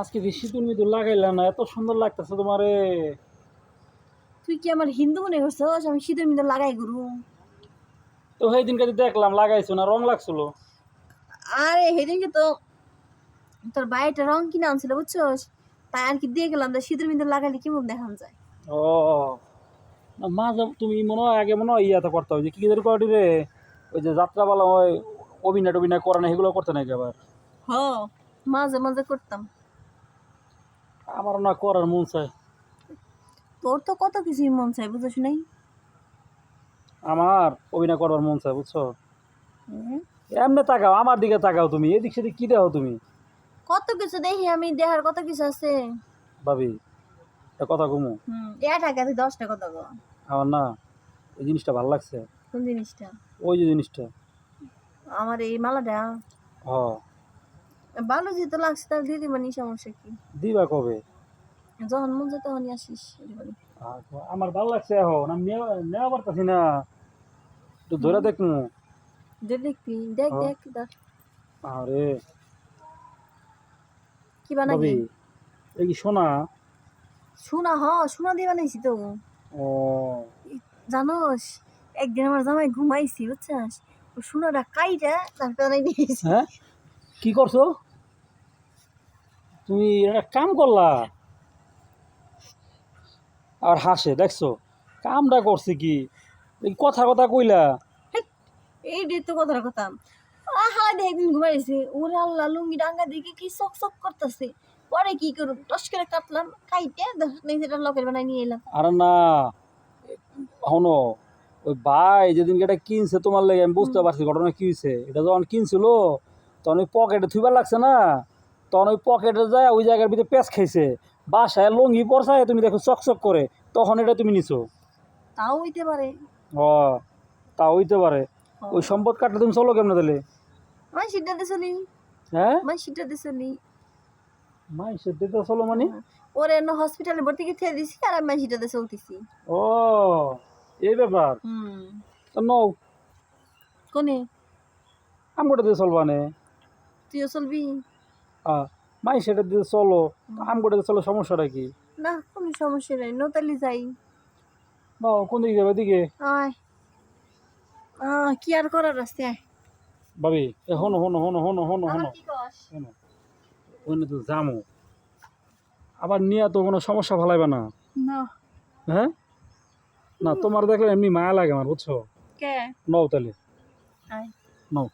আজকে বেশি তুমি তো লাগাইলা না, এত সুন্দর লাগতেছে তোমারে। তুই কি আমার হিন্দু মনে করছস? আমি শীতের মধ্যে লাগাই গুরু। তো সেই দিনকে যে দেখলাম লাগাইছো না, রং লাগছিল। আরে সেদিনকে তো তোর ভাই একটা রং কিনে আনছিল বুঝছস, তাই আর কি দিয়ে গেলাম যে শীতের মধ্যে লাগাইলে কেমন দেখান যায়। ও না, মাঝে তুমি মনে হয় আগে মনে হয় ইয়াতে করতে হয় যে কি যেন করি রে, ওই যে যাত্রাপালা ওই অভিনয় টভিনয় করে না, সেগুলো করতে নাকি আবার? হ, মাঝে মাঝে করতাম। আমারও না করার মন চায়। তোর তো কত কিছুই মন চাই বুঝছ নাই। আমার অভিনয় করবার মন চায়, বুঝছো? হুম। এমনি তাকাও, আমার দিকে তাকাও, তুমি এদিক সেদিক কি দেখো তুমি? কত কিছু দেখি আমি, দেখার কত কিছু আছে। ভাবি, একটা কথা কমু। এ টাকা তুই 10টা কথা কো। আমার না এই জিনিসটা ভালো লাগছে। কোন জিনিসটা? ওই যে জিনিসটা। আমার এই মালাটা হ। ভালো যেহেতু লাগছে তাহলে দিয়ে দিবানি, সমস্যা কি? দিবা কবে? যখন মন চায় তখনই আসিস দিবানি। আমার ভালো লাগছে, এখন আমি নেওয়া পারতাছি না, একটু ধরে দেখমু। দেখবি, দেখ হ। দেখ দেখ আরে কি বানাবি। ভাবি, এই কি সোনা? সোনা, হ সোনা দিয়ে বানাইছি তো। ও জানোস, একদিন আমার জামাই ঘুমাইছি বুঝছাস, ও সোনাটা কাইটা তারপরে বানাই দিয়েছি। হ্যাঁ, কি করছো তুমি? একটা কাম করলা আর হাসে, দেখছো? কামটা করছে কি? এই কথা কথা কইলা। এই ডেট তো কথার কথা। হালাই দিয়ে একদিন ঘুমাইছি, ওরে আল্লাহ লুঙ্গি ডাঙ্গা দিকে কি চক চক করতেছে। পরে কি করুম, টস করে কাটলাম, কাইটে নেই সেটা লকের বানাই নিয়ে এলাম। আর না, হনো, ওই ভাই যেদিন এটা কিনছে তোমার লেগে, আমি বুঝতে পারছি ঘটনা কি হয়েছে। এটা যখন কিনছিল তখন ওই পকেটে থুইবার লাগছে না, তখন ওই পকেটে যায় ওই জায়গার ভিতরে পেঁচ খাইছে, বাসায় লঙ্গি পরসায় তুমি দেখো চকচক করে, তখন এটা তুমি নিছো। তাও হইতে পারে। ও, তা হইতে পারে। ও, ওই সম্পদ কাটলে তুমি চলো কেমনে তাহলে? মাই সিটাতে চলি, হ্যাঁ, মাই সিটাতে চলি। মাই সে দিতে চলো মানে? ওরে হসপিটালে ভর্তি করে থিয়ে দিছি আর আমি মাই সিটাতে চলতেছি। ও, এই ব্যাপার। হুম। তো নও, কোনে? আমগোটা দিয়ে চলবা নে। তুইও চলবি? মাই সেটা দিয়ে চলো, আমগোটা দিয়ে চলো, সমস্যাটা কি? না, কোনো সমস্যা নাই, নতালি যাই। নাও, কোন দিকে যাবে? দিকে আয়, কি আর করার আছে, আয়। ভাবি, এ হনো হনো হনো হনো হনো আবার হনো কি কস? হনো, ওখানে তো যামো, আবার নিয়ে তো কোনো সমস্যা ফেলাইবে না। না। হ্যাঁ, না তোমার দেখলে এমনি মায়া লাগে আমার, বুঝছো? কে? নও তাহলে, আয়। নও।